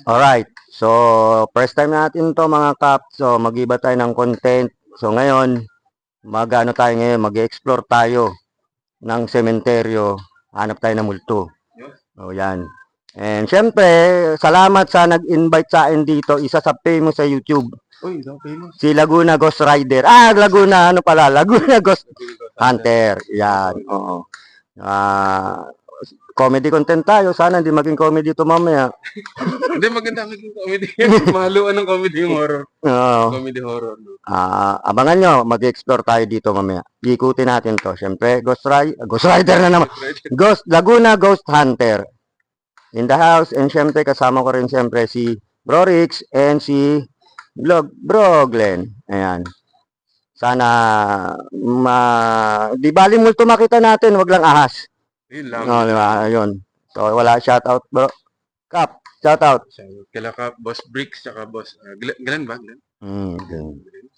Alright. So, first time natin to mga kap. So, mag-iba tayo ng content. So, ngayon, mag-ano tayo ngayon, mag-explore tayo ng sementeryo. Hanap tayo ng multo. O, yan. And, syempre, salamat sa nag-invite sa akin dito. Isa sa famous sa YouTube. Uy, daw famous. Si Laguna Ghost Rider. Laguna, ano pala? Laguna Ghost Hunter. Yan, oo. Comedy content tayo. Sana hindi maging comedy ito mamaya. Hindi, maganda maging comedy. Mahaluan ng comedy yung horror. Oo. Comedy horror. No? Abangan nyo, mag-explore tayo dito mamaya. Ikutin natin to. Siyempre, Ghost Rider na naman. Laguna Ghost Hunter. In the house. And siyempre, kasama ko rin siyempre si Bro Rix and si Bro Glenn. Ayan. Sana, di bali multo makita natin, wag lang ahas. Yun lang. No, diba? Ayun. So, wala shoutout, bro. Kap, shoutout. Kila ka, Boss Bricks, tsaka Boss, Glenn ba? Glenn? Ganun. Glenn.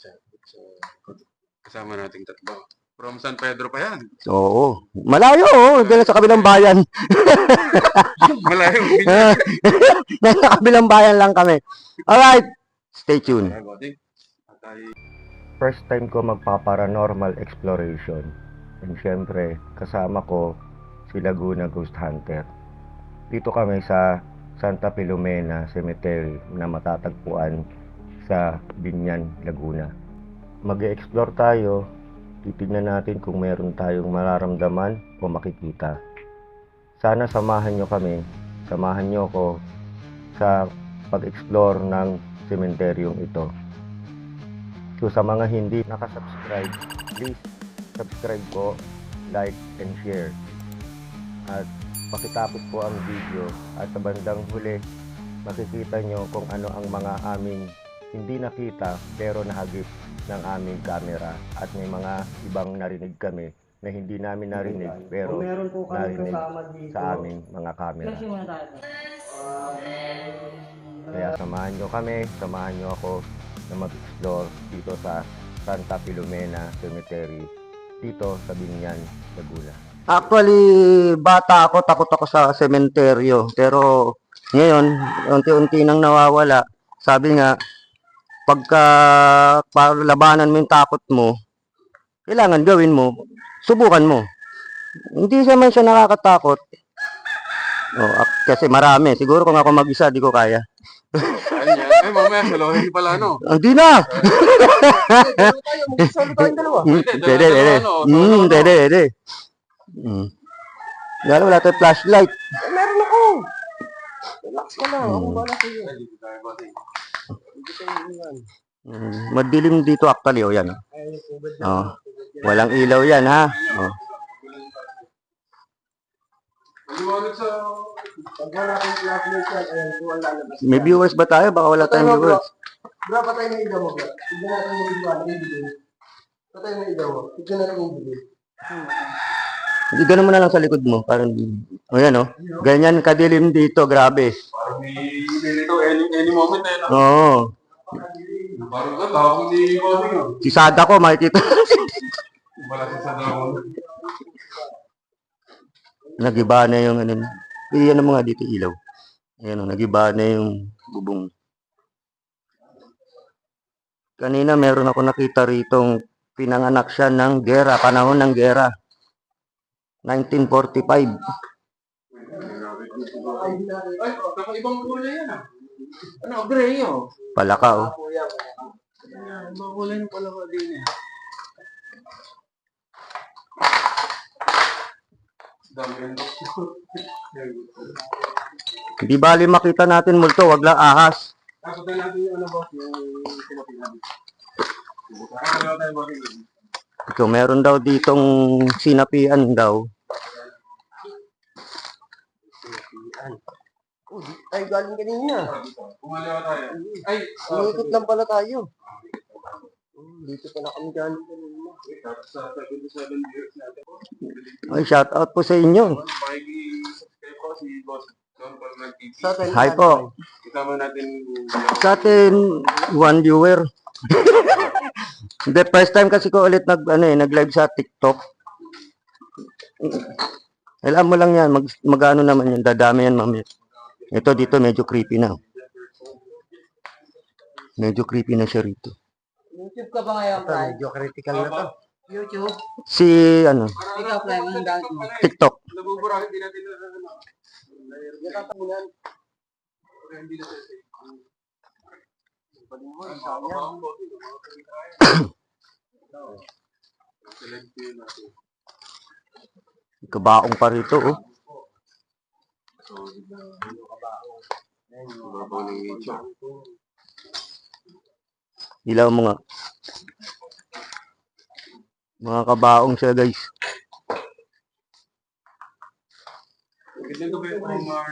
Kasama nating tatlo. From San Pedro pa yan. Oo. Malayo, dala sa kabilang bayan. Malayo. Nasa kabilang bayan lang kami. Alright, stay tuned. First time ko magpa-paranormal exploration. And syempre, kasama ko si Laguna Ghost Hunter. Dito kami sa Santa Filomena Cemetery na matatagpuan sa Binyan, Laguna. Mag-explore tayo. Titignan natin kung meron tayong mararamdaman o makikita. Sana samahan nyo kami. Samahan nyo ako sa pag-explore ng sementeryong ito. So sa mga hindi nakasubscribe, please subscribe po, like and share. At pakitapos po ang video at sa bandang huli makikita nyo kung ano ang mga aming hindi nakita pero nahagip ng aming camera at may mga ibang narinig kami na hindi namin narinig pero narinig sa aming mga camera. Kaya samahan nyo kami, samahan nyo ako na mag-explore dito sa Santa Filomena Cemetery dito sa Binyan, Laguna. Actually, bata ako, takot ako sa sementeryo. Pero ngayon, unti-unti nang nawawala. Sabi nga, pagka labanan mo yung takot mo, kailangan gawin mo, subukan mo. Hindi naman siya nakakatakot. Kasi marami. Siguro kung ako mag-isa, di ko kaya. Ay, mamaya, salohin pala, no? Hindi na! Pwede. Wala tayong flashlight. Meron ako. Relax ka lang. Ako wala sa'yo. Madilim dito actually, yan. Walang ilaw yan, ha? Pag wala kang flashlight yan, ayan, kung wala lalabas. May viewers ba tayo? Baka wala tayong viewers. Bro, patay na ilaw mo, bro. Tignan natin yung ilaw. Patay na ilaw mo. Tignan natin yung ilaw. Hindi, ganun mo na lang sa likod mo. Parang, yan, ganyan kadilim dito, grabe. Parang any moment eh, no? Oo. Parang ako ni Cosing, Si Sada ko, makikita. wala si Sada. Nagiba na yung ano. Iyan mo nga dito ilaw. Ayan, nagiba na yung bubong. Kanina meron ako nakita ritong pinanganak siya ng gera, panahon ng gera. 1945. Ay, kakaibang kulay yan ah. Ano, gray oh. Palaka, oh. Ibang kulay ng palaka din eh. Hindi bali makita natin multo, wag lang ahas. Tapos natin yung ano boss, yung tinapinabi. So, meron daw ditong sinapian daw. Ay, galing kanina. Kumaliwa tayo. Ay, Umikot lang pala tayo. Dito pa na kami galing kanina. sa 77 years natin. Ay, shout out po sa inyo. Makikisubscribe ko si Boss Don Paul TV. Hi po. Kasama natin Sa atin, one viewer. The first time kasi ko ulit nag-live sa TikTok. Alam mo lang yan, mag-ano naman yan, dadami yan mamaya. Ito dito medyo creepy na. Medyo creepy na siya rito. YouTube ka ba ngayon, Ito, medyo critical na to. YouTube? Si, ano, Ikaw, Fly, anong gamit mo? TikTok. Nabubura, hindi natin na Yung tatamunan. hindi na Paling mo, ang sayang. Kabaong pa rito, oh. Ilaw mo nga. Mga kabaong siya, guys. Ganito ba yung Omar?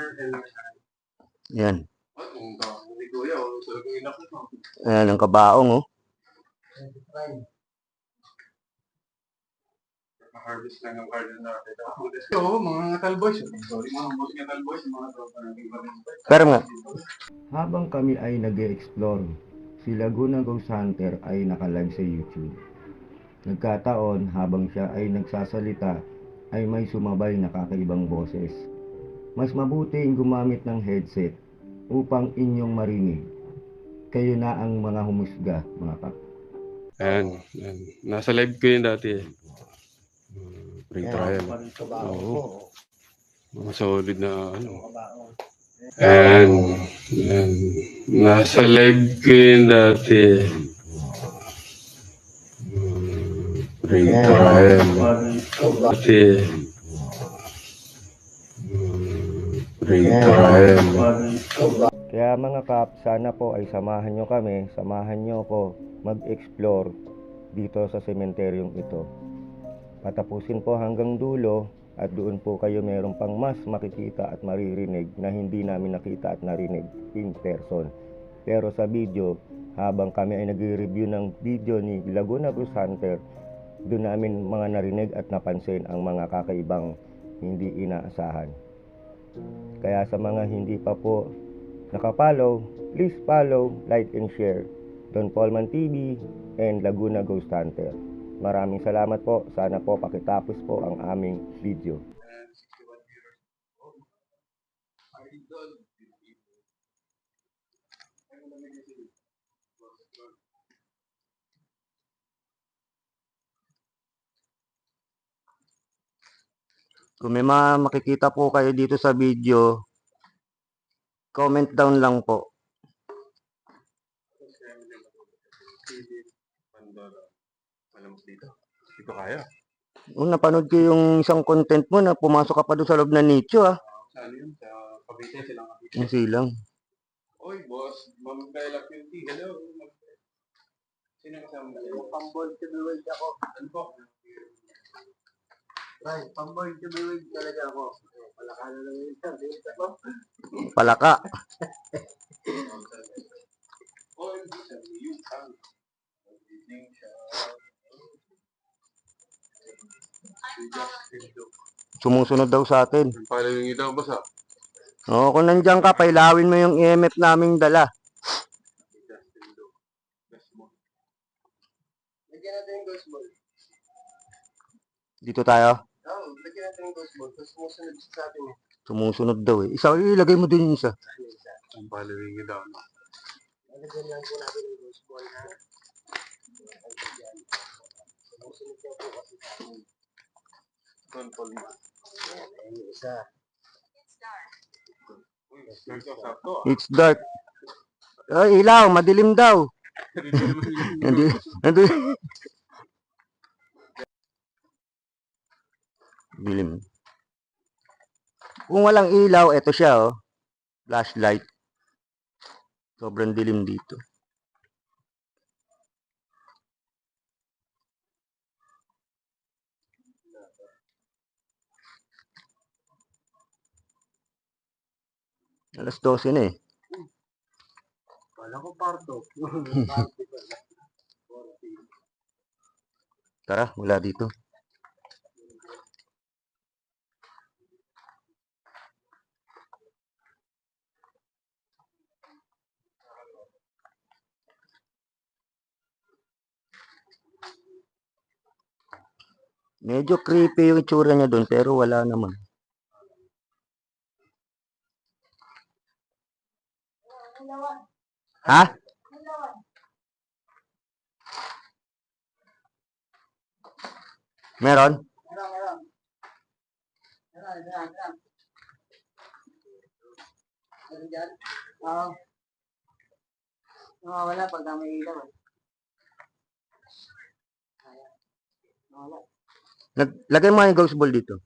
Yan. Hindi ko yaw. Talagang inak na. Ayan, ang kabaong, oh. Harvest lang ang garden natin. Oo, mga Natal Boys. Sorry mga Natal Boys, mga tropa natin pa rin. Pero nga, Habang kami ay nag-e-explore, si Laguna Ghost Hunter ay nakalive sa YouTube. Nagkataon habang siya ay nagsasalita ay may sumabay na kakaibang boses. Mas mabuting gumamit ng headset upang inyong marinig. Kayo na ang mga humusga, mga kap. Ayan, ayan. Nasa live ko yun dati eh. Free trial. Oo. Mga solid na ano. Ayan, ayan. Nasa live ko yun dati eh. Free trial. Dati eh. Free trial. kaya mga kap, sana po ay samahan nyo kami, samahan nyo ko mag-explore dito sa sementeryong ito. Patapusin po hanggang dulo at doon po kayo meron pang mas makikita at maririnig na hindi namin nakita at narinig in person. Pero sa video, habang kami ay nagre-review ng video ni Laguna Ghost Hunter, doon namin mga narinig at napansin ang mga kakaibang hindi inaasahan. Kaya sa mga hindi pa po nakapollow, please follow, like and share Don Polman TV and Laguna Ghost Hunter. Maraming salamat po. Sana po pakitapos po ang aming video. Kung may makikita po kayo dito sa video, comment down lang po. Malamok dito. Dito kaya. Napanood ko yung isang content mo na pumasok ka pa doon sa loob ng nicho, ah. Saan yun? Sa Cavite, silang Cavite. Yung silang. Oy, boss. Ma'am Bella QT. Hello. Sino kasama mo? Pambol to the world ako. Ano po? Right, pambol to the world talaga ako. Palaka na lang yun. Palaka. Oh, hindi siya. Yung ang. Evening siya. Sumusunod daw sa atin. Yung pala yung itaw, boss ah. Oo, kung nandiyan ka, pailawin mo yung EMF naming dala. Lagyan natin yung ghost ball. Dito tayo. Oo, lagyan natin yung ghost ball. Tapos sumusunod sa atin eh. Sumusunod daw eh. Isa, ilagay mo din yung isa. Yung pala yung itaw, no? Lagyan lang po natin yung ghost ball na. Sumusunod siya po kasi sa atin. Control mo. Ayan, ayun yung isa. Sakto ah. It's dark. Ay, ilaw, madilim daw. Nandun. Dilim. Kung walang ilaw, eto siya, oh. Flashlight. Sobrang dilim dito. Alas 12 na eh. Wala ko parto. Tara, wala dito. Medyo creepy yung itsura niya doon, pero wala naman. Ha? Meron? Oo. Wala pag may ilaw eh. Wala. Lagay mo nga yung ghost ball dito.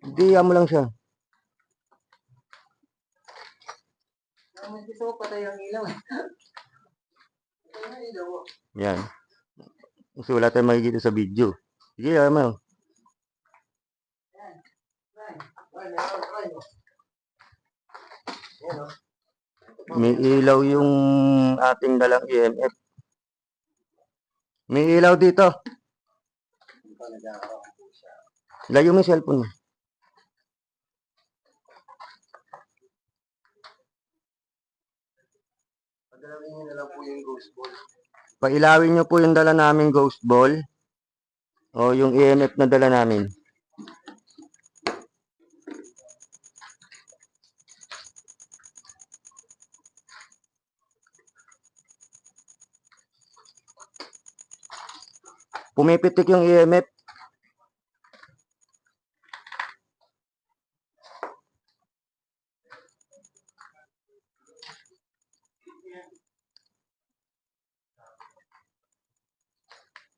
Hindi, mo lang siya. Gusto ko patay ang ilaw eh. Patay ang ilaw. Yan. Kasi wala tayong makikita sa video. Sige, mo. May ilaw yung ating dalang EMF. May ilaw dito. Layo mo yung cellphone mo. Pagalawin nyo na lang po yung ghost ball. Pailawin nyo po yung dala naming ghost ball. O yung EMF na dala namin. Pumipitik yung EMF.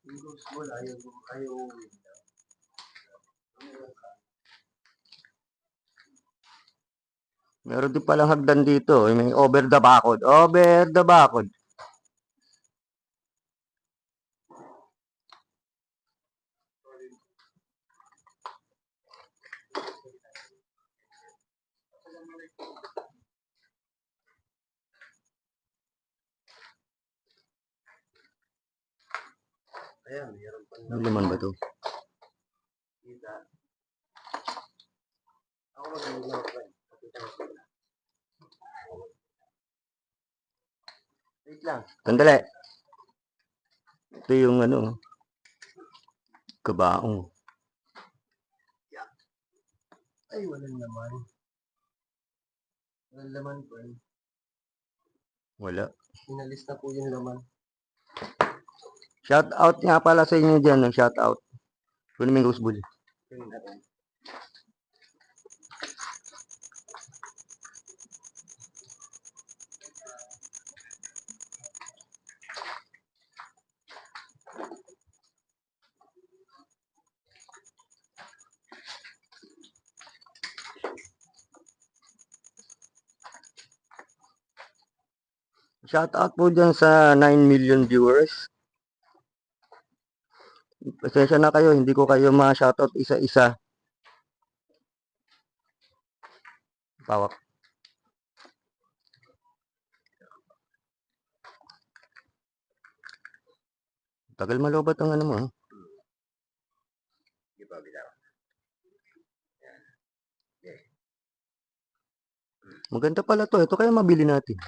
Yung ghost ball, ayaw. Meron din palang hagdan dito. May over the bakod. Over the bakod. Ayan, meron pa Ano naman ba to? kita. Ako mag-ilaw pa eh. Wait lang. Sandali. Ito yung ano. Kabaong. Ay, walang laman. Walang laman po eh. Wala. Inalis na po yung laman. Shout out nga pala sa inyo dyan. Shout out. Kunin mo yung ghost ball. Tingnan natin. Shout out po dyan sa 9 million viewers. Pasensya na kayo, hindi ko kayo ma-shoutout isa-isa. Pawak. Tagal malobat ang ano mo. Ha? Maganda pala to. Ito kaya mabili natin.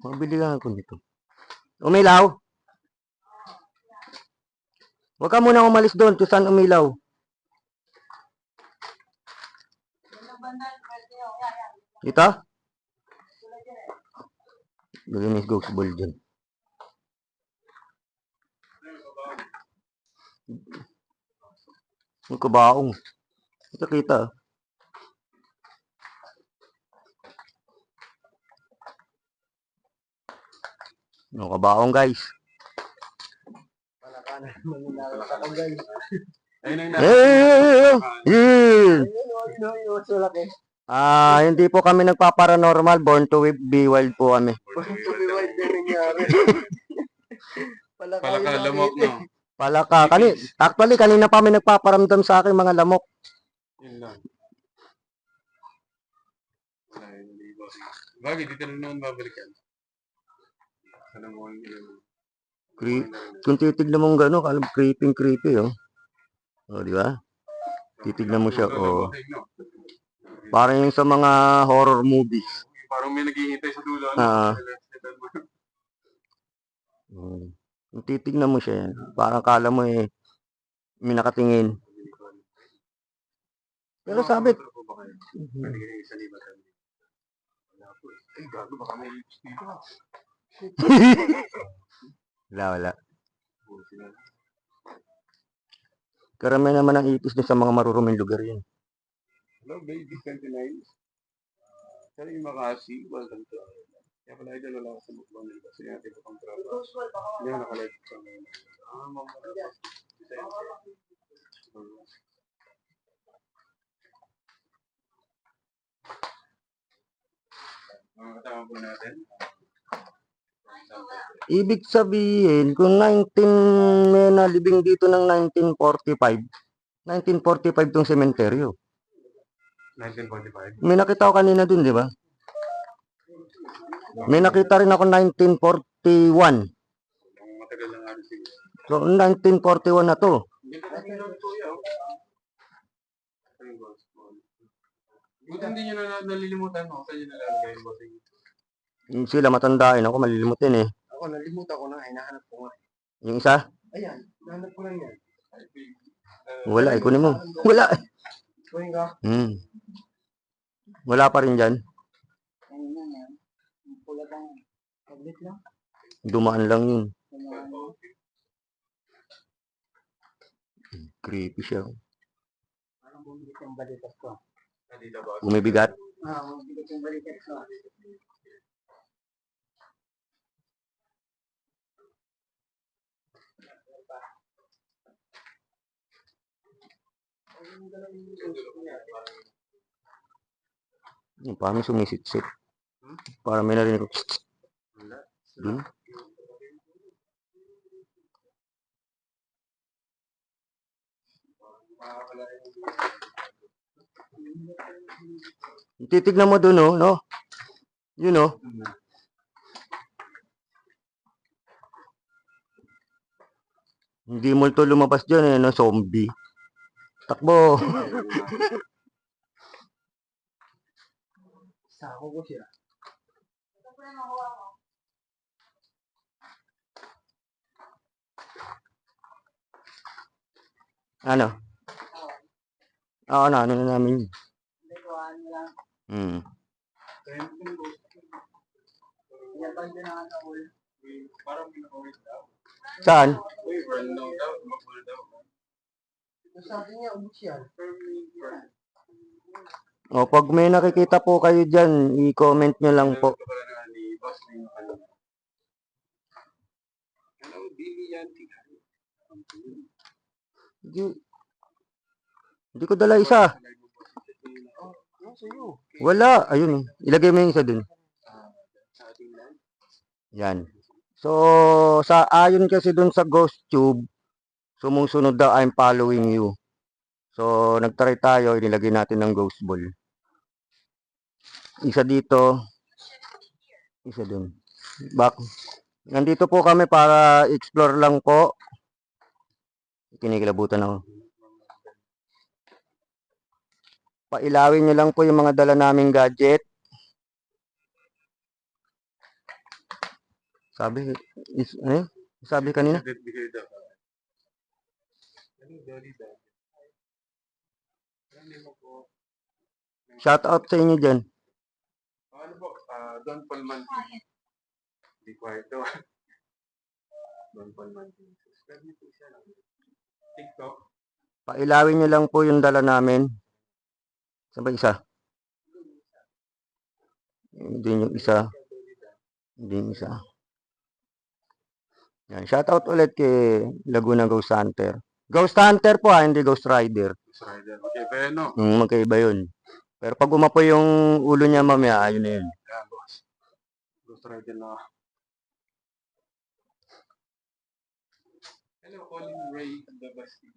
Mabili lang ako nito. Umilaw. Huwag ka muna umalis doon. To saan umilaw? Ito? Lagyan mo yung ghost ball dyan. Ang kabaong. Ito kita. Ang kabaong guys. Palaka na naman yung nakakagay. Ayun ang Yun! Ayun, so laki. Hindi po kami nagpa-paranormal. Born to be wild po kami. Tumiwide na nangyari. Palaka Palaka, yung lamok, nakita. no? Palaka. Actually, kanina pa kami nagpaparamdam sa akin mga lamok. Yun lang. Wala, hindi ba? Bagay, dito na naman babalik yan. Sana mo yung Kung titignan mo gano'n, creepy, oh. Oh, di ba? Titignan mo siya, oh. Parang yung sa mga horror movies. Parang may naghihintay sa dulo. Kung titignan mo siya, parang kala mo may nakatingin. Pero sabi, Ay, gago, baka may lips dito. Wala. Buti na. Karamihan naman ang ipis doon sa mga maruruming lugar yun. Hello, baby 29. Sana yung Makasi, welcome to. Kaya pala idol, wala ako sa mukbang nila. Kasi natin ko pang trabaho. Hindi ako nakalive sa mga. Mga mga kasama po natin. Ibig sabihin, kung may nalibing dito ng 1945 tong sementeryo. 1945. May nakita ko kanina dun, di ba? May nakita rin ako 1941. Ang matagal na nga rin siguro. So, 1941 na to. Hindi ko kasi doon kuya. Buti hindi nyo na nalilimutan mo. Saan nyo nalalagay yung bossing? Sila matandain ako, malilimutin eh. Ako, nalimutan ko na. Hinahanap ko nga. Yung isa? Ayan, nahanap ko lang yan. Wala, ikunin mo. Wala. Kunin ka. Wala pa rin dyan. Ayun na yan. Pula lang. Paglit lang. Dumaan lang yun. Creepy siya. Parang bumigat yung balikat ko. Dito ba? Bumibigat. Bumigat yung balikat ko. Parang sumisitsip. Parang may narinig ko. Dun. Titignan mo dun, oh, no? Yun, oh. Hindi multo lumabas dyan, eh, no? Zombie. Takbo. Sako ko siya. Ano? Oo, ano na namin yun. Parang pinakawit daw. Saan? Uy, burn daw daw. Mag-burn daw. Sabi niya, ubus yan. O, pag may nakikita po kayo dyan, i-comment nyo lang po. Ito pala na ni Boss yung ano. Hello, Billy Yanti. Hindi ko dala isa. Sa'yo. Wala. Ayun. Ilagay mo yung isa dun. Yan. So, ayon kasi dun sa Ghost Tube, sumusunod daw, I'm following you. So, nagtry tayo, inilagay natin ng ghost ball. Isa dito, isa dun. Nandito po kami para explore lang po. Kinikilabutan ako. Pailawin nyo lang po yung mga dala naming gadget. Sabi kanina? Shout out sa inyo dyan. Ano po? Don Palman TV. Di quiet daw. Don Palman TV. Subscribe niyo po siya lang. TikTok. Pailawin nyo lang po yung dala namin. Saan ba isa? Hindi yung isa. Hindi yung isa. Yan. Shout out ulit kay Laguna Ghost Hunter. Ghost Hunter po hindi Ghost Rider. Ghost Rider. Okay, pero no? Magkaiba yun. Pero pag umapoy yung ulo niya mamaya, ayun na yun. Yeah, boss. Ghost Rider na. Hello, Colin Ray the Basti.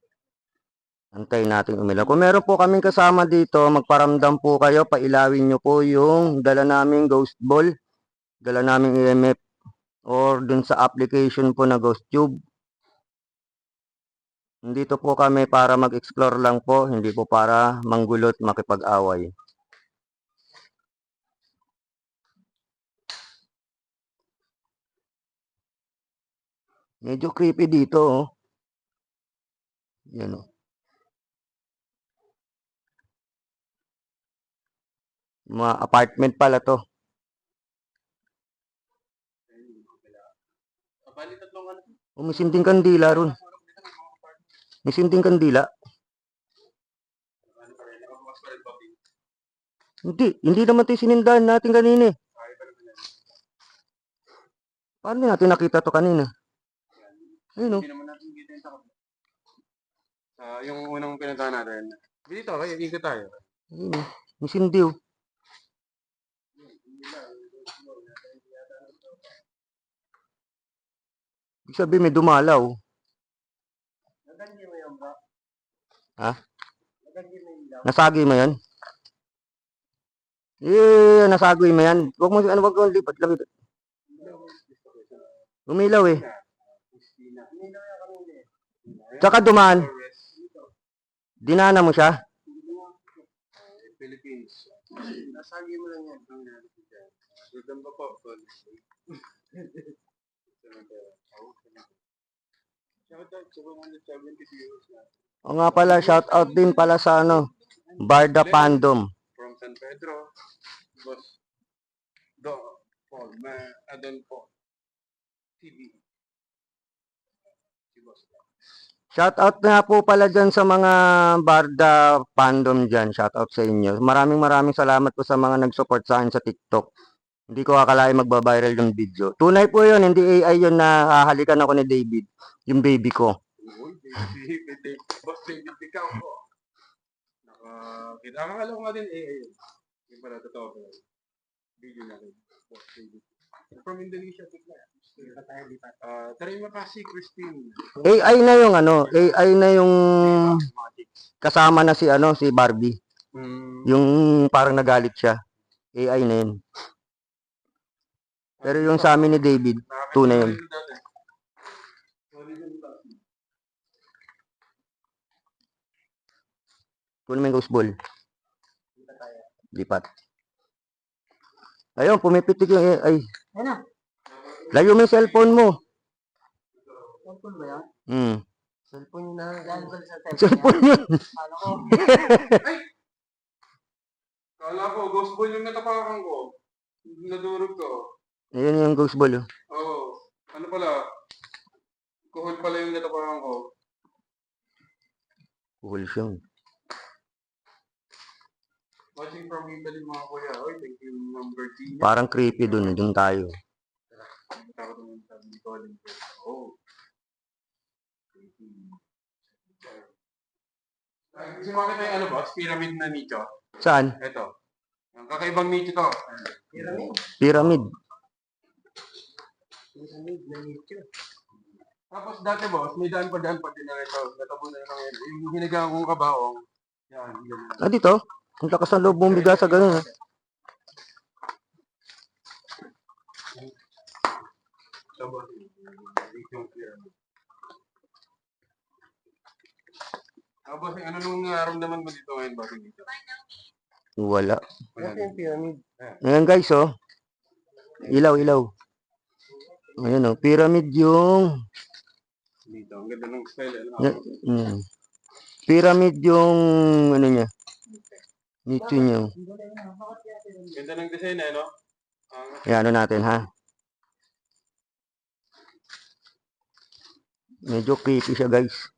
Antayin natin umilaw. Kung meron po kaming kasama dito, magparamdam po kayo, pailawin nyo po yung dala naming ghost ball, dala naming EMF, or dun sa application po na Ghost Tube. Dito po kami para mag-explore lang po, hindi po para manggulot, makipag-away. Medyo creepy dito, oh. Yan, oh. Mga apartment pala to. O may sinding kandila ron. May sinding kandila. Hindi naman tayo sinindahan natin kanina eh. Paano natin nakita to kanina? Ayun o. Hindi naman natin kita yung takot. Yung unang pinuntahan natin. Dito, kaya ikot tayo. Ayun o. May sindi o. Ibig sabihin may dumalaw. Ha? Nasagi mo yan? Nasagi mo yan. Huwag mo lipat. Umilaw eh. Tsaka dumaan. Dinana mo siya? Philippines. Nasagi mo lang yan. Gagam pa po. Shoutout sa 170 viewers na. O nga pala, shout out din pala sa Barda Fandom. From San Pedro. Boss. Paul. Adon po. TV. Si Boss. Shout out nga po pala dyan sa mga Barda Fandom dyan. Shout out sa inyo. Maraming salamat po sa mga nag-support sa akin sa TikTok. Hindi ko akalain magbabiral yung video. Tunay po yun, hindi AI yun na hahalikan ako ni David. Yung baby ko. Boss David, ikaw po. Nakakita. Akala ko nga din yun. Yung pala, totoo po. Video natin. Boss David. From Indonesia, tignan. Tarima kasi, Christine. AI na yung AI na yung kasama na si Barbie. Yung parang nagalit siya. AI na yun. Pero yung sa amin ni David, tunay yun. Kunin mo yung ghost ball. Lipat. Ayun, pumipitik yung AI. Ano? Layo mo yung cellphone mo. Cellphone ba yan? Cellphone Cellphone na galing ko sa cellphone. Cellphone yun. Ano ko? Kala ko, ghost ball yung natapakan ko. Nadurog ko. Ayun yung ghost ball. Oo. Ano pala? Kuhol pala yung natapakan ko. Cool siya. Watching from Italy mga kuya. Oy, thank you, number G. Parang creepy dun. Dun tayo. Takot naman sabi ni Colin. Oh. Kasi makita yung boss? Pyramid na nicho. Saan? Ito. Ang kakaibang nicho to. Pyramid. Pyramid. Pyramid na nicho. Tapos dati boss, may daan pa din na ito. Natabo na lang yun. Yung hinigang kong kabaong. Yan. Dito? Ang lakas ng loob bumiga sa ganun. Tapos, yung pyramid. Tapos, ano nung naramdaman mo dito ngayon, boss? Wala. Ano yung pyramid? Ayan guys, oh. Ilaw. Ayan, oh. Pyramid yung... Dito, ang ganda ng style. Pyramid yung... niya. Nicho niya. Ganda ng design, no? Ayan, natin, ha? Medyo creepy siya, guys.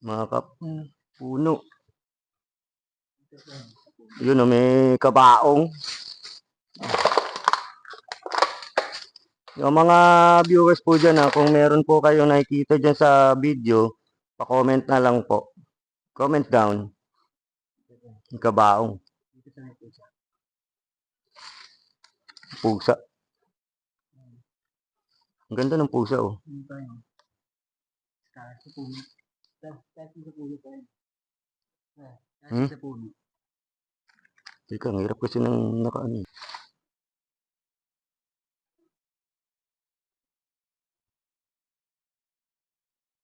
Mga puno. Yun, oh, may kabaong. Yung mga viewers po dyan, kung meron po kayong nakikita dyan sa video, pa-comment na lang po. Comment down. Yung kabaong. Pusa. Ang ganda ng pusa, oh. Teka, ang hirap kasi ng nakaano.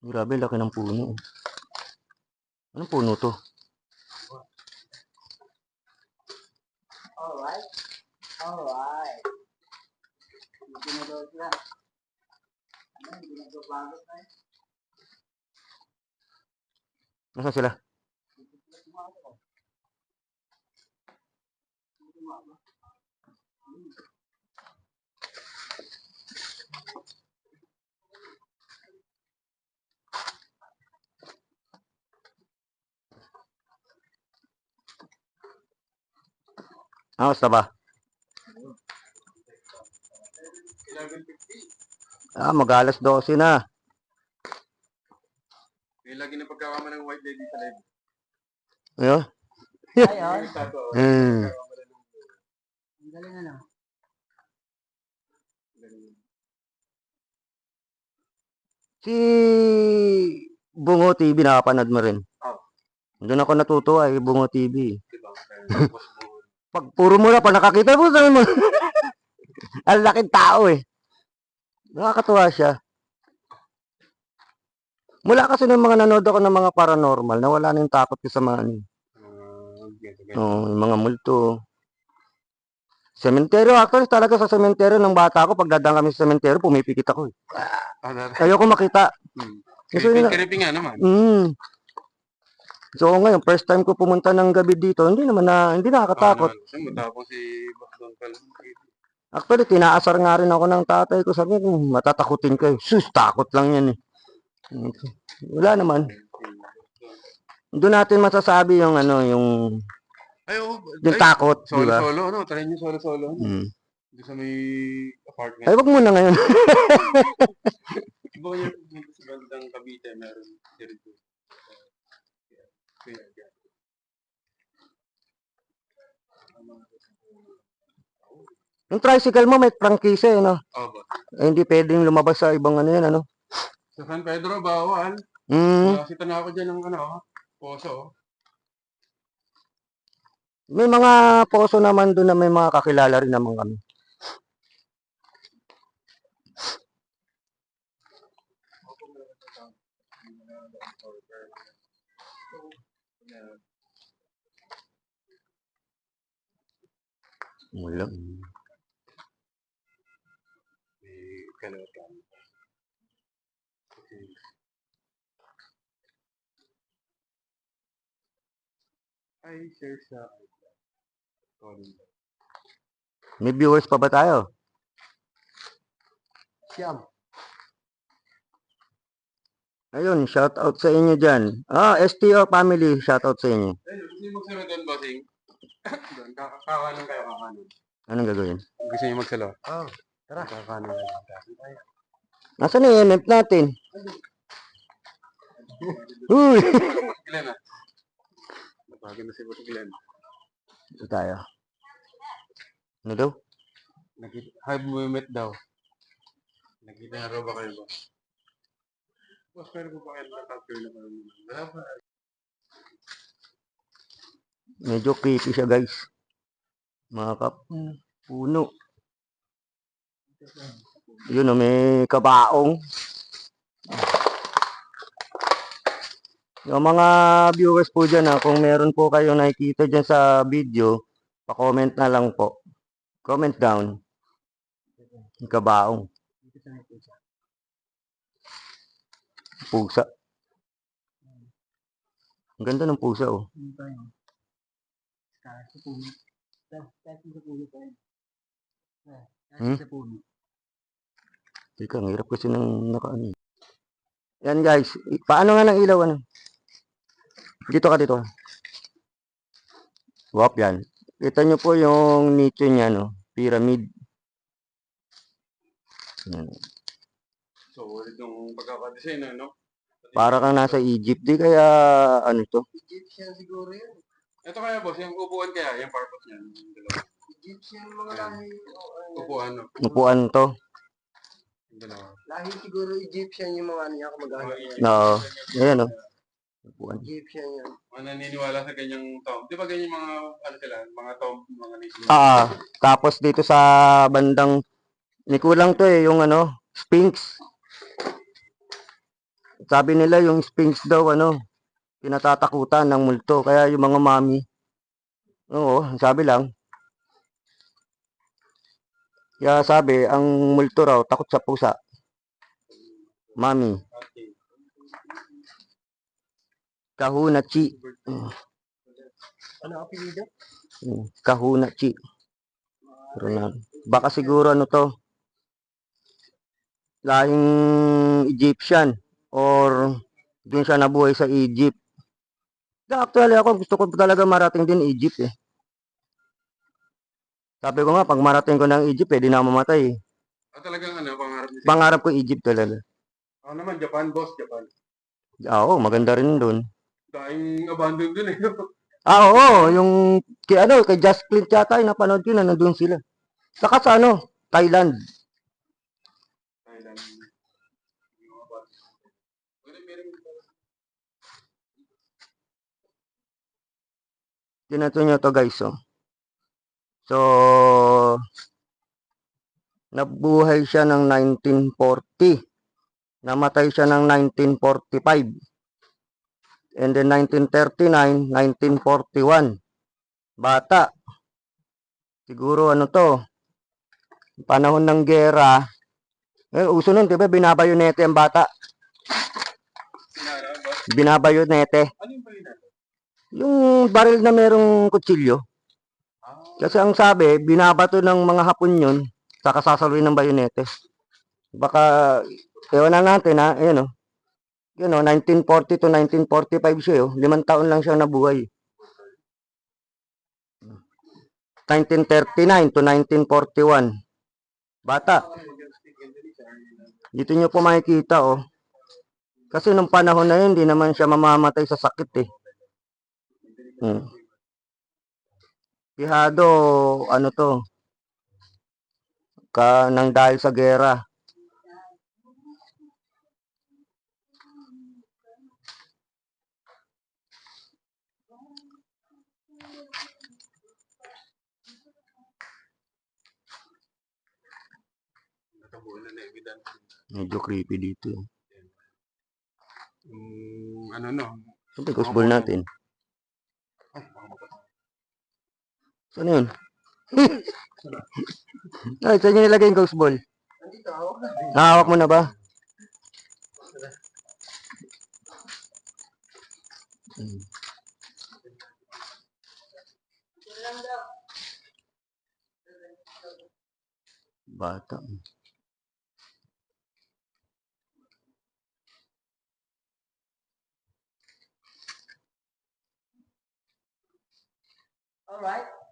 Grabe, laki ng puno. Anong puno to? Alright. Hindi na daw sila. Hindi na daw bago tayo. Nasaan sila? Kamusta ba? 11:50. Mag-alas 12 na. May lagi na pagkakama ng white lady sa live. Ayun. Ayun. Hmm. Ang galing ano. Si Bungo TV, nakapanood mo rin. Oh. Doon ako natutuwa Bungo TV. Diba? Pag puro mo na, pag nakakita mo, sabi mo, ang laking tao Nakakatuwa siya. Mula kasi ng mga nanood ako ng mga paranormal, nawala na yung takot ko sa mga yung mga multo. Sementeryo, actually talaga sa sementeryo ng bata ako, pag dadaan kami sa sementeryo, pumipikit ako Ayoko makita. Gusto nila. Creepy nga naman. So ngayon, first time ko pumunta ng gabi dito, hindi nakakatakot. Kasi matapos si Boss Don Cal. Actually, tinaasar nga rin ako ng tatay ko. Sabi ko, matatakutin kayo. Sus, takot lang yan Wala naman. Doon natin masasabi yung yung takot, di ba? Solo, no? Try nyo solo. Doon sa may apartment. Ay, wag muna ngayon. Iba yung sa bandang Cavite, meron dito. Yung tricycle mo, may prangkisa no? Opo. Hindi pwedeng lumabas sa ibang yan, Sa San Pedro, bawal. Mm. Nakasita na ako dyan ng poso. May mga poso naman doon na may mga kakilala rin naman kami. Wala. May kalawat kami. Ay, share sa May viewers pa ba tayo? Siyam. Ayun, shout out sa inyo dyan. STO family, shout out sa inyo. Ay, gusto niyo magsalo doon, bossing? Doon, kakanan kayo, kakanan. Anong gagawin? Gusto niyo magsalo? Oh, tara. Kakanan kayo. Nasaan yung MF natin? Uy! Glenn Napagin na si Boss Glenn. Ito tayo. Ano daw? Hive movement daw. Nakita na raw ba kayo, boss? Boss, pero po ba kayo nakapir na kayo? Wala pa. Medyo creepy siya, guys. Mga puno. Yun may kabaong. Yung mga viewers po dyan, kung meron po kayong nakikita dyan sa video, pa-comment na lang po. Comment down. Yung kabaong. Pusa. Ang ganda ng pusa, Teka, ang hirap kasi ng nakaano. Yan guys, paano nga ng ilaw Dito ka dito. Wap yan. Kita nyo po yung nicho niya pyramid. Yan. So, ulit yung pagkakadesign, Para kang nasa Egypt, di kaya ito? Egyptian siguro yun. Ito kaya, boss, yung upuan kaya, yung purpose niya. Egyptian mga lahi. Upuan, Upuan to. Lahi siguro Egyptian yung mga niya kumagana. Oo. Ayan Upuan. Egyptian yan. Naniniwala sa ganyang tomb. Di ba ganyan mga, mga tomb, mga nation? Tapos dito sa bandang, kulang to yung Sphinx. Sabi nila yung Sphinx daw, pinatatakutan ng multo. Kaya yung mga mami, sabi lang. Kaya sabi, ang multo raw, takot sa pusa. Mami. Kahuna Chi. Ano apelido? Kahuna Chi. Baka siguro to, lahing Egyptian or doon siya nabuhay sa Egypt. Actually ako gusto ko talaga marating din Egypt Sabi ko nga, pag marating ko ng Egypt, pwede na ako mamatay eh. Talagang ano, pangarap niya. Pangarap ko Egypt talaga. Ako naman, Japan, boss, Japan. Oo, maganda rin doon. Daing abandon dun eh. Oo, yung kay Just Clint yata, napanood ko na nandun sila. Saka sa Thailand. Thailand. Tinato nyo to guys, oh. So, nabuhay siya ng 1940. Namatay siya ng 1945. And then 1939, 1941. Bata. Siguro panahon ng gera. Uso nun, di ba, binabayonete ang bata. Binabayonete. Ano yung balita? Yung baril na merong kutsilyo. Kasi ang sabi, binabato ng mga Hapon yun, saka sasaluin ng bayonete. Baka, ewan na natin ha, ayun 1940 to 1945 siya 5 taon lang siyang nabuhay. 1939 to 1941. Bata. Dito nyo po makikita Kasi nung panahon na yun, hindi naman siya mamamatay sa sakit eh. Pihado, nang dahil sa gera. Medyo creepy dito. Ito ghost ball natin. Saan yun? Ay, saan nyo nilagay yung ghost ball? Nakahawak mo na ba? Bata. Alright.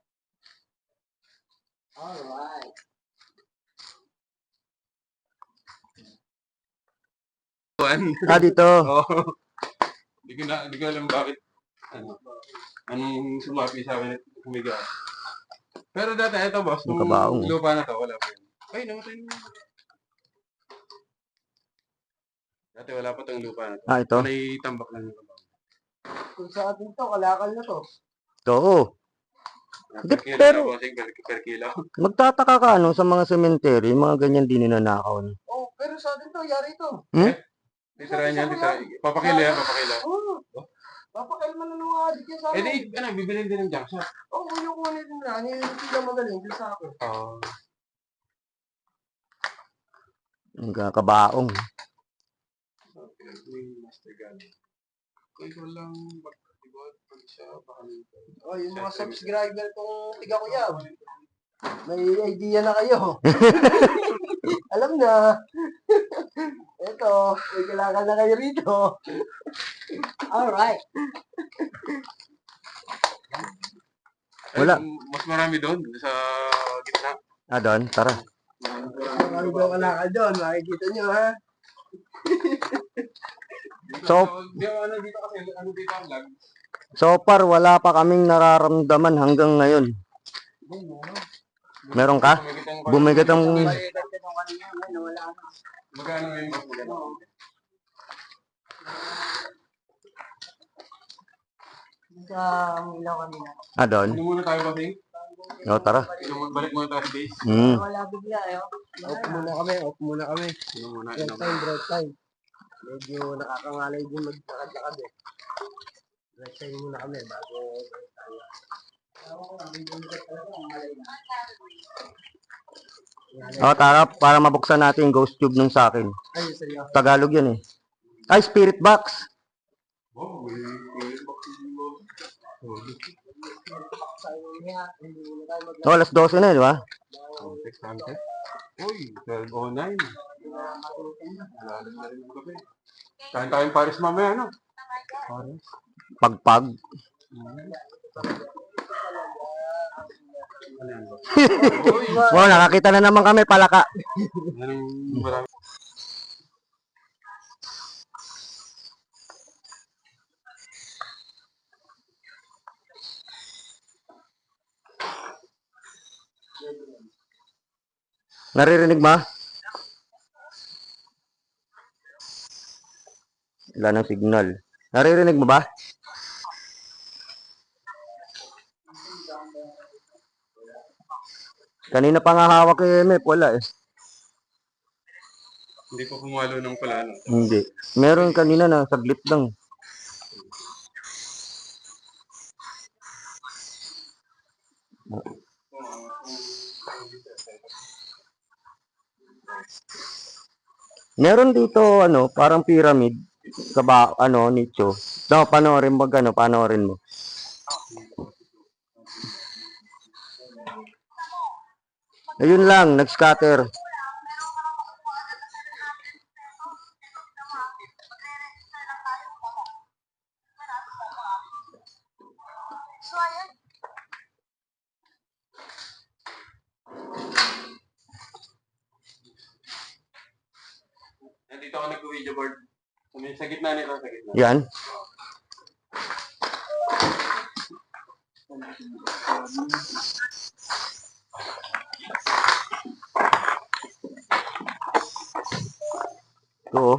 Dito. Hindi ko alam bakit. Anong sumapi sa akin at humiga. Pero dati, ito boss, Yung nung kabaong. lupa na to, wala pa yun. Ay, namatay na. Dati wala pa tong lupa na to. Ito? May tambak lang yung kabaong. Kung sa atin to, kalakal na to. Oo. Per kilo Pero- na, bossing, per kilo. Magtataka ka sa mga cemetery, mga ganyan din ninanakaw. Oh, pero sa atin to, yari to. Titirahin yan, titirahin. Papakilo yan, papakilo. Oo. Papakailman na ng mga adik yan sa Eh akin. di, bibilin din ng junk shop. Oo, yung kunin din na. Hindi lang magaling din sa akin. Ang kabaong. Master gun. Kung ikaw lang mag-ibot, pag siya, baka Oh, yung mga subscriber kong tiga ko yan. May idea na kayo. Alam na. Ito, may kailangan na kayo rito. Alright. Wala. Mas marami doon, sa gitna. Doon, tara. Marami daw kalakal doon. Makikita nyo, ha? Dito kasi, dito ang lag. So far, wala pa kaming nararamdaman hanggang ngayon. Meron ka? Bumigat ang... Magkano ngayon? Sa ilaw kanina. Doon? Ano muna tayo ba, Ting? Tara. Balik muna tayo sa base. Wala bigla, Off muna kami, off muna kami. Break time. Medyo nakakangalay din maglakad-lakad eh. Break time muna kami bago break tayo. Tara, para mabuksan natin yung ghost tube nung sa akin. Ay, seryoso. Tagalog yan eh. Ay, spirit box. Alas 12 na, di ba? 600. Uy, 12:09. Lalim na rin ang gabi. Kain tayong Paris mamaya, no? Pagpag. Wow, nakakita na naman kami palaka. Anong marami? Naririnig ba? Wala ng signal. Naririnig mo ba? Kanina pa nga hawak kay MF, wala eh. Hindi pa pumalo ng pala, ano? Hindi. Meron kanina na saglit lang. Meron dito ano, parang pyramid sa nicho. No, panoorin mo panoorin mo. Ayun lang, nag-scatter. Nandito ako nag-video board. Sa gitna nito, sa gitna. Yan. Oo.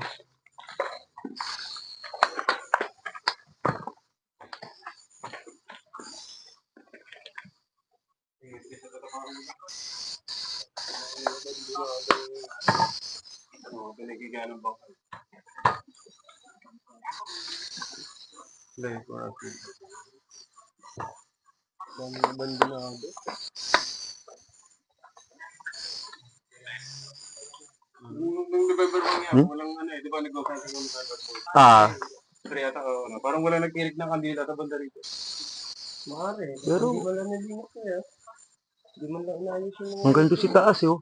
Pinagiganan ba ko? Hindi, parang Abandonado. Nung November pa nga, walang ano eh, di ba nag-offer ng November po? Ah, Pero yata, ano, parang wala nagkilig ng kandila sa banda rito. Maaari. Pero- Hindi man lang nalinis kaya. Hindi man lang inayos yung mga... ang ganda si taas oh.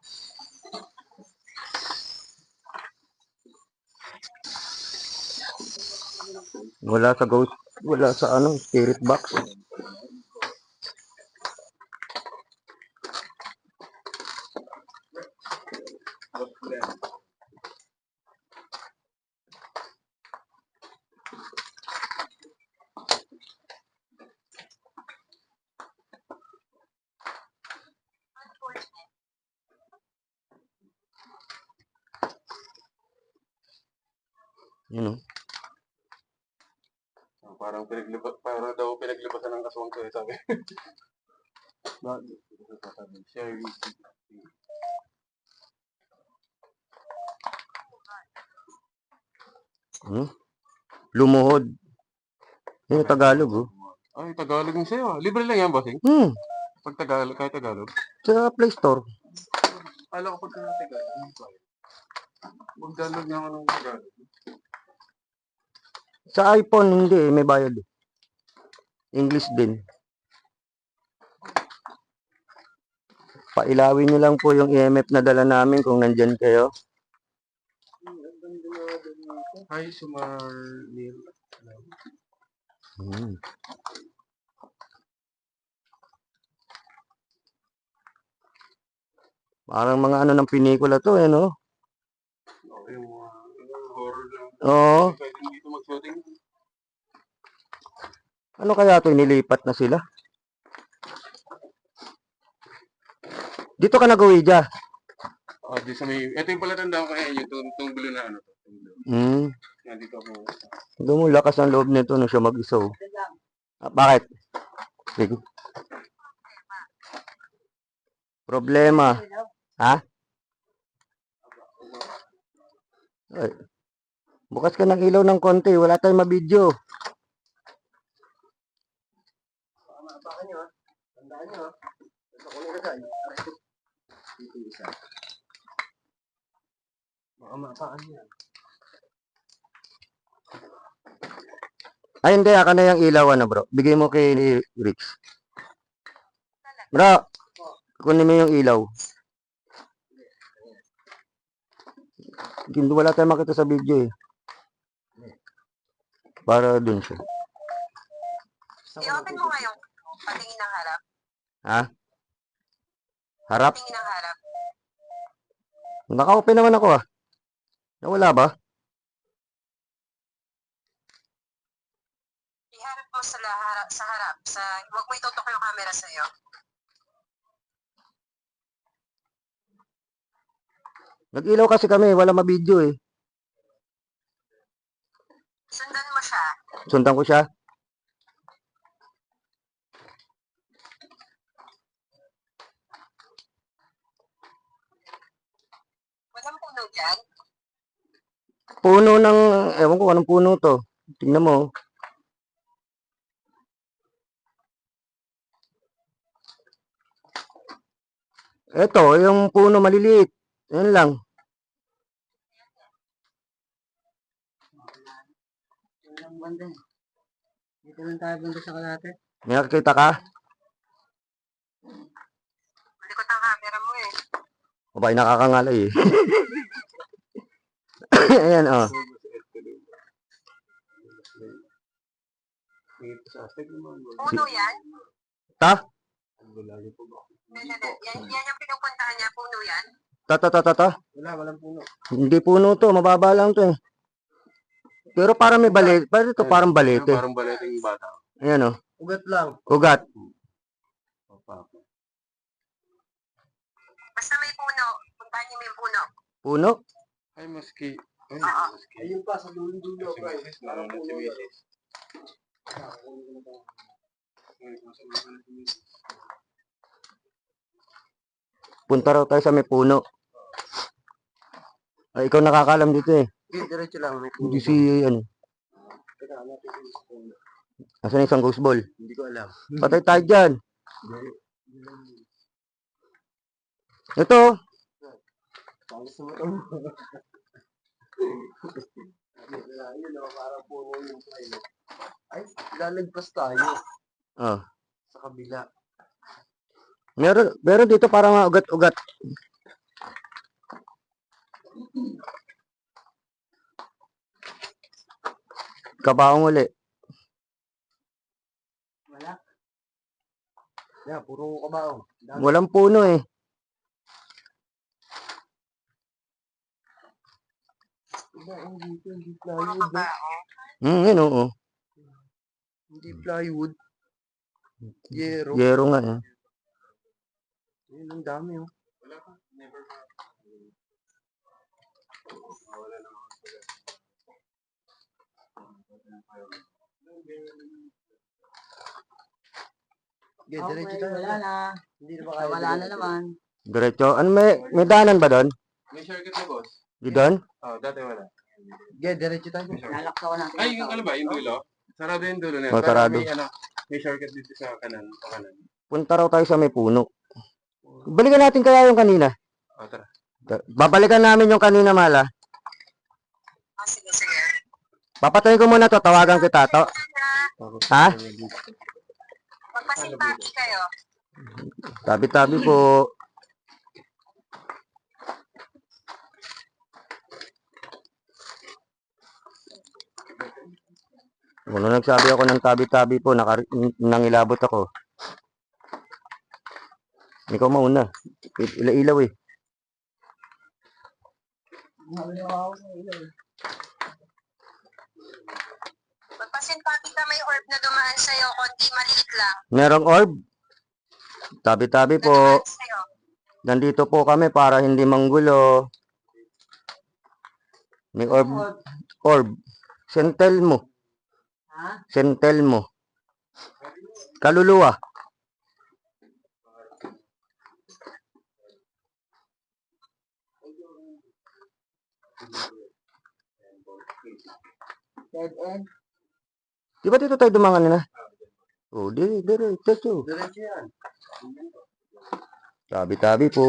Wala sa ghost, wala sa spirit box. Yun oh. Parang daw pinaglibasan ng kaswang ko eh, sabi. Share with Lumuhod. Yun yung Tagalog oh. Ay, Tagalog yung sa'yo. Libre lang yan, bossing. Pag Tagalog, kahit Tagalog. Sa Play Store. Alam ko pagka Tagalog. Mag-download nga ako ng Tagalog. Sa iPhone hindi may bayad. English din. Pailawin nyo lang po yung EMF na dala namin kung nandyan kayo. Hi, Sumar Neil. Parang mga ng pelikula to no? Okay, yung mga horror lang. Oo. Pwede dito mag-shooting. Ano kaya to, nilipat na sila? Dito ka nag-uwi Di sa may... Ito yung palatandaan ko ngayon, yung blue na ano. Nandito ako. Doon mo lakas ang loob nito nung siya mag-isa. Bakit? Sige. Problema. Ha? Ay. Bukas ka ng ilaw ng konti. Wala tayong mabidyo. Maapakan nyo ha. Tandaan nyo ha. Ito ko nilagay. Dito isa. Maapakan nyo. Ay, hindi. Aka na yung ilaw, bro. Bigay mo kay Rix. Bro, kunin mo yung ilaw. Hindi, wala tayong makita sa video eh. Para dun siya. I-open mo ngayon. Patingin ng harap. Ha? Harap. Tingin ang harap. Naka-open naman ako ah. Nawala ba? Iharap mo sa harap. Huwag mo itutok yung camera sa'yo. Nag-ilaw kasi kami, wala mabidyo eh. Sundan mo siya. Sundan ko siya. Walang puno dyan. Puno ng, ewan ko anong puno to. Tingnan mo. Ito, yung puno maliliit. Yan lang. Walang banda. Dito lang tayo banda sa kalate. May nakikita ka? Malikot ang camera mo eh. Abay, nakakangalay eh. Ayan, oh. Puno yan? Ta? Yan yung pinupuntahan niya. Puno yan? Ta. Walang puno. Hindi puno to, mababa lang to eh. Pero parang may balete. Parang ito parang balete. Parang baleting bata. Ayan, oh. Ugat lang. Ugat. Basta may puno. Puntahan niyo yung puno. Puno? Ay, maski. Ay, Oo. maski. Ayun pa, sa dulo-dulo. Si pre. Mrs. Parang nanonood si puno lang. Mrs. Ay, nasa baba na si Mrs. Punta raw tayo sa may puno. Ay, ikaw nakakalam dito eh. Okay, diretso lang. May puno. Hindi si, ano. Teka, hanapin ko yung puno. Asan yung isang ghost ball? Hindi ko alam. Patay tayo dyan. Ito. Pangis mo ito. Ayun, parang puno yung tayo. Ay, lalagpas tayo Oh. sa kabila. Meron dito parang mga ugat-ugat. Kabaong uli. Wala. Yeah, puro kabaong. Walang puno eh. Hindi Puro plywood. ka ba? Yun oo. Hindi plywood. Yero. Yero nga eh. Yun, ang dami oh. Okay, diretso tayo. Wala na. Hindi na ba kaya? Wala na naman. Diretso. Ano may daanan ba doon? May shortcut na, boss. Di doon? Oh, dati wala. Okay, diretso tayo. Lalaksawan natin. Ay, yung ano ba? Yung dulo? Sarado yung dulo na yan. Oh, Pero sarado. may shortcut dito sa kanan. Sa kanan. Punta raw tayo sa may puno. Balikan natin kaya yung kanina. Oh, tara. Babalikan namin yung kanina, Mala. Sige, sige. Papatayin ko muna to. Tawagan kita. Ha? Magpasimpati kayo. Tabi-tabi po. Kung nagsabi ako ng tabi-tabi po, nangilabot ako. Ikaw mauna. Ilaw eh. Magpasimpati ka, may orb na dumaan sa'yo. Konti maliit lang. Merong orb? Tabi-tabi Na po. dumaan sa'yo. Nandito po kami para hindi manggulo. May orb. Orb. Sentel mo. Ha? Sentel mo. Kaluluwa. Dead end. Di ba dito tayo dumangan na? Oh, diretso. Diretso yan. Tabi-tabi po.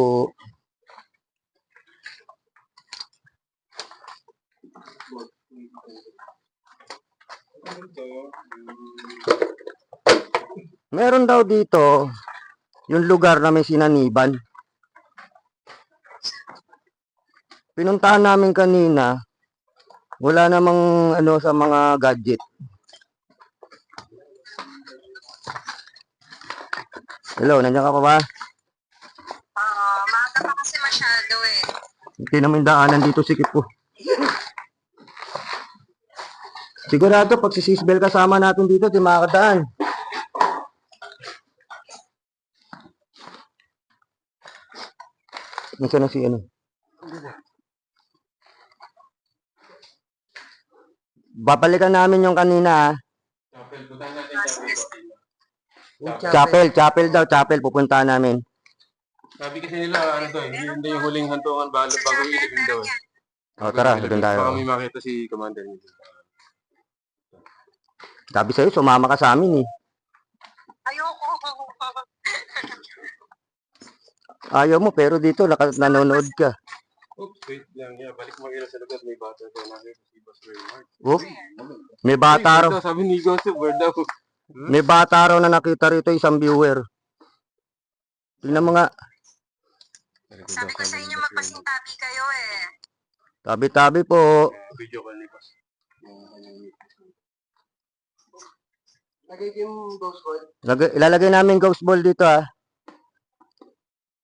Meron daw dito yung lugar na may sinaniban. Pinuntahan namin kanina. Wala namang ano sa mga gadget. Hello, nandiyan ka pa ba? Oo. masyado eh. Hindi naman daanan dito sikip ko. Sigurado, pag si Sisbel kasama natin dito, di makakadaan. Nasaan na si ano? Babalikan namin yung kanina. Chapel, puntahan natin Chapel daw, chapel, pupuntahan namin. Sabi kasi nila, ano to, hindi yung huling hantungan bago ilibing daw eh. O, tara, doon tayo. Baka may makita si Commander niyo. Sabi sa'yo, sumama ka sa amin eh. Ayoko. Ayaw mo, pero dito, nanonood ka. Oops, wait lang. Yeah, balik mo sa lugar. May bata daw nakita si Boss Raymart. Oh, may bata raw. Sabi ni Joseph, where daw? May bata raw na nakita rito, isang viewer. Tingnan mo nga. Sabi ko sa inyo magpasintabi kayo eh. Tabi-tabi po. Video call ni Boss. Nagiging ghost call. Ilalagay namin ghost ball dito ah.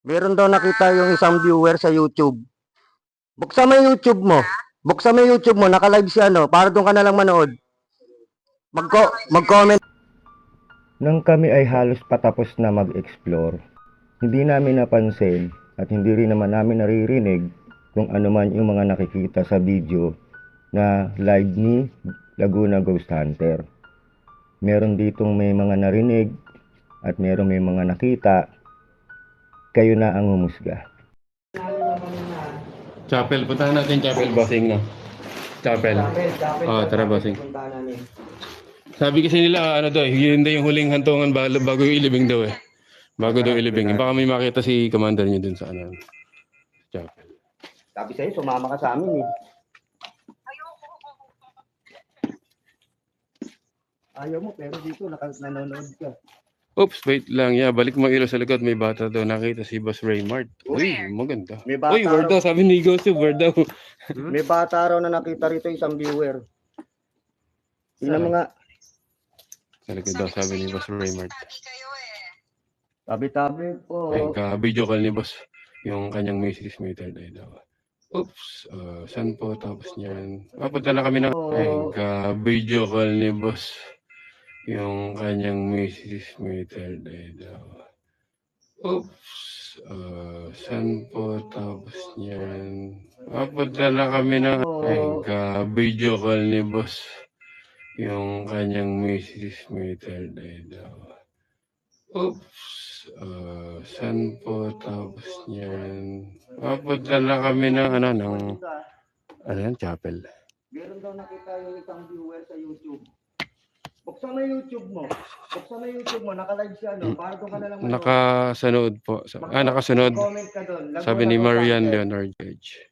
Meron daw nakita yung isang viewer sa YouTube. Buksan mo yung YouTube mo. Buksan mo yung YouTube mo, naka-live si ano, para doon ka na lang manood. Mag-comment. Nang kami ay halos patapos na mag-explore, hindi namin napansin at hindi rin naman namin naririnig kung ano man yung mga nakikita sa video na live ni Laguna Ghost Hunter. Meron ditong may mga narinig at meron may mga nakita. Kayo na ang humusga. Chapel, puntahan natin Chapel, bossing na. Chapel. Oh, tara bossing. Sabi kasi nila, ano daw, hindi yung huling hantungan bago yung ilibing daw eh. Bago daw ilibing. Baka may makita si Commander niyo dun sa ano. Chapel. Sabi sa'yo, sumama ka sa amin eh. Ayaw mo, pero dito, nanonood ka. Oops, wait lang. Yeah, balik mo sa likod. May bata daw. Nakita si Boss Raymart. Uy, maganda. May bata Uy, where daw? Sabi ni Joseph, where daw? May bata raw na nakita rito, isang viewer. Tingnan mo nga. Sa likod daw, sabi ni Boss Raymart. Pasintabi kayo eh. Tabi-tabi po. Ay, ka-video call ni Boss. Yung kanyang message may third eye daw. Oops, saan po? Tapos niyan. Papunta na kami ng... Ay, ka-video call ni Boss. Yung kanyang message may third eye daw. Oops, saan po? Tapos niyan. Papunta na kami ng... Ay, ka-video call ni Boss. Yung kanyang message may third eye daw. Oops, saan po? Tapos niyan. Papunta na kami ng ano yan, Chapel. Meron daw nakita yung isang viewer sa YouTube. Buksan mo yung YouTube mo. Buksan mo yung YouTube mo, naka-live siya, no? Para doon ka na lang manood. Nakasunod po. Nakasunod. Comment ka doon. Sabi ni Marian Leonard Gage.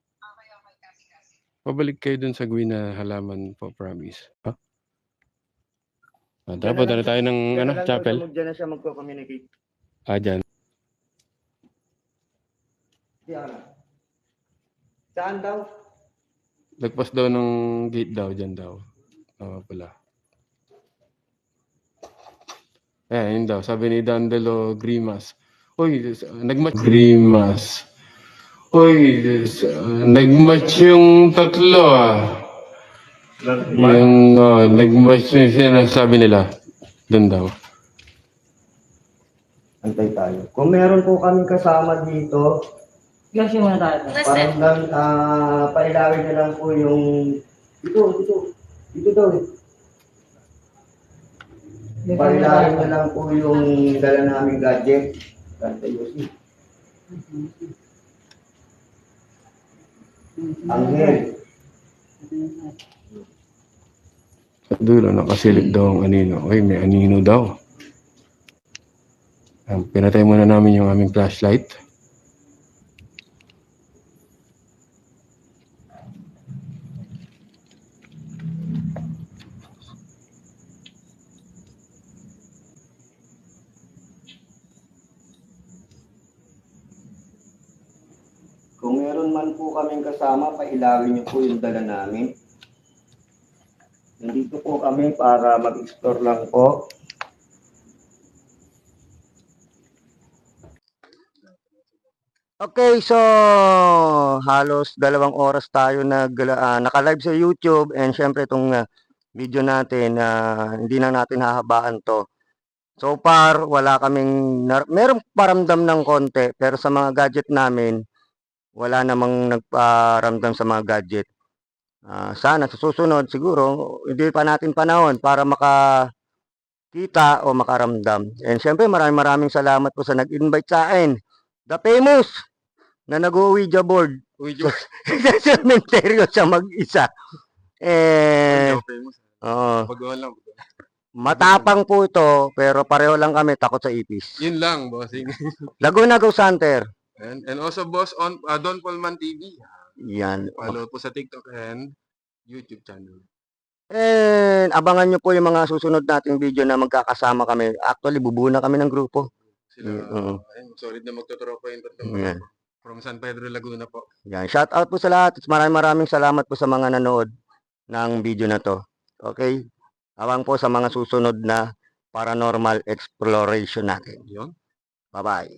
Pabalik kayo dun sa green na halaman po, promise. Ha? Tara, punta na tayo ng Chapel. Diyan na siya magko-communicate. Dyan. Diyan. Saan daw? Lagpas daw ng gate daw, dyan daw. Pala. Yun daw, sabi ni Dandelo Grimas. Uy, nagmatch Grimas. Uy, nagmatch yung tatlo Yung nagmatch yung sinasabi nila. Doon daw. Antay tayo. Kung meron po kaming kasama dito, Kasi muna tayo. parang lang, pailawin na lang po yung... Dito daw eh. Pailawin na lang po yung dala naming gadget. Kanta Yossi. Angel. Sa dulo, nakasilip daw ang anino. Uy, may anino daw. Pinatay muna namin yung aming flashlight. Kung meron man po kaming kasama, pailawin niyo po yung dala namin. Nandito po kami para mag-explore lang po. Okay, so halos 2 oras tayo naka-live sa YouTube and syempre itong video natin hindi na natin hahabaan to. So far, wala kaming merong paramdam ng konti pero sa mga gadget namin wala namang nagparamdam sa mga gadget. Sana sa susunod siguro hindi pa natin panahon para makita o makaramdam. And syempre maraming salamat po sa nag-invite sa akin. The famous na nag-Ouija board Uy, Joe. sa cementerio siya mag-isa. Eh, Famous. oo. Baguhan lang. Matapang po ito, pero pareho lang kami takot sa ipis. Yun lang, bossing. Laguna Ghost Hunter. And also, boss, on Don Polman TV. Yan. Follow po sa TikTok and YouTube channel. And abangan nyo po yung mga susunod nating video na magkakasama kami. Actually, bubuo na kami ng grupo. Sila, Oo. ayun, solid na magtutropa yung tatlong Yan. from San Pedro, Laguna po. Yan. Shout out po sa lahat. Maraming salamat po sa mga nanood ng video na to. Okay? Abang po sa mga susunod na paranormal exploration natin. Yun. Bye-bye.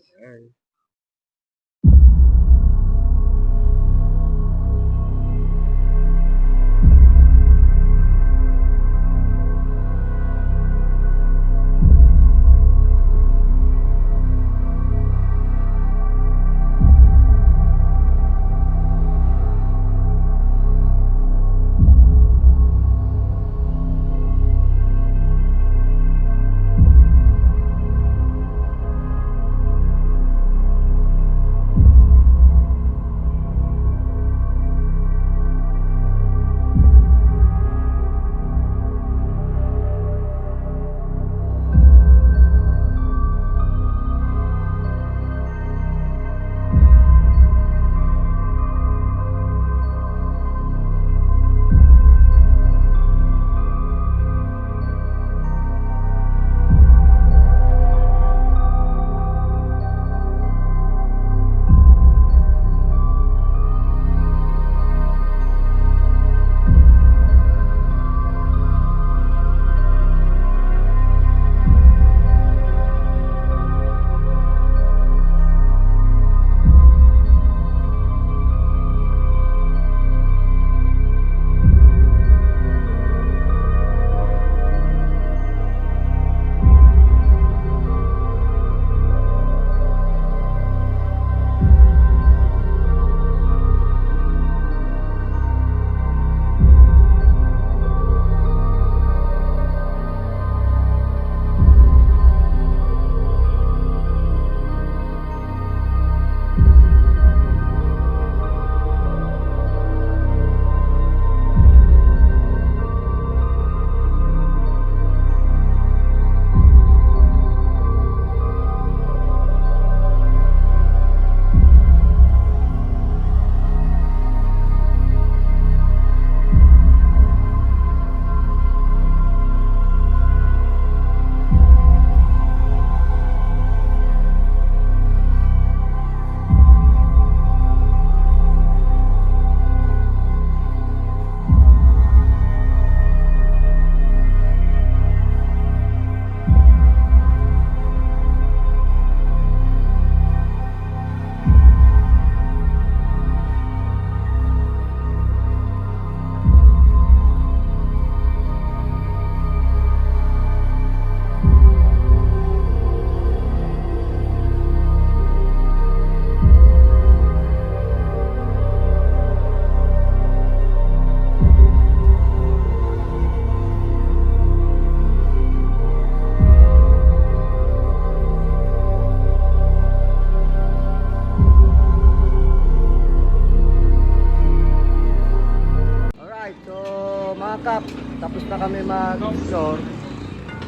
Kap, tapos na kami mag-explore.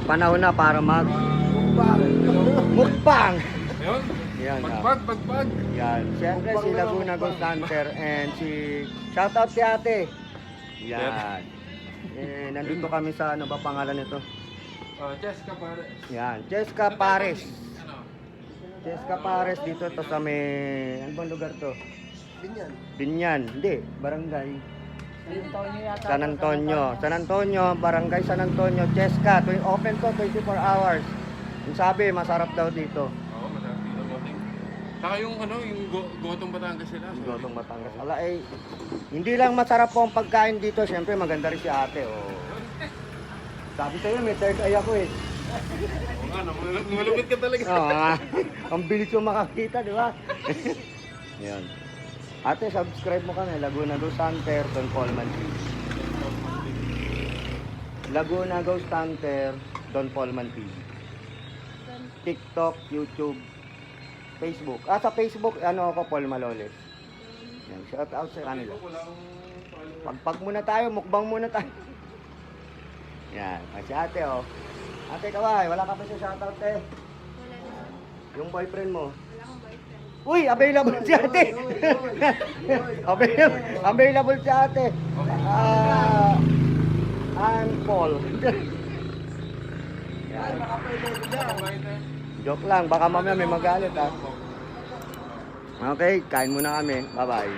Panahon na para mukbang. Ayun. Yan. Pagpag. Yan. Siyempre si Laguna Ghost Hunter and si shoutout si ate. Yan. Nandito kami sa ano ba pangalan nito? Cheska pare. Yan, Cheska Pares. Cheska Pares dito to sa may ano bang lugar to? Binyan. Hindi, barangay San Antonio, barangay San Antonio, Cheska. Open to 24 hours. Yung sabi, masarap daw dito. Oo, masarap dito bossing. Saka yung ano, yung Gotong Batangas sila. Gotong Batangas. Ala eh, hindi lang masarap po ang pagkain dito, syempre maganda rin si ate. Oh. Sabi sa'yo, may third eye ako eh. Oo nga, malupit ka talaga. Oo nga. Ang bilis yung makakita, di ba? Yan. Ate, subscribe mo kami. Laguna Ghost Hunter, Don Polman TV. Laguna Ghost Hunter, Don Polman TV. TikTok, YouTube, Facebook. Sa Facebook, ano ako, Paul Maloles. Yan, shout out sa kanila. Pagpag muna tayo, mukbang muna tayo. Yan, si ate oh. Ate Kaway, wala ka pa sa shoutout eh. Yung boyfriend mo. Wala akong boyfriend. Uy, available si ate. Available si ate. I'm Paul. Yan. Joke lang, baka mamaya may magalit ha. Okay, kain muna kami. Bye-bye.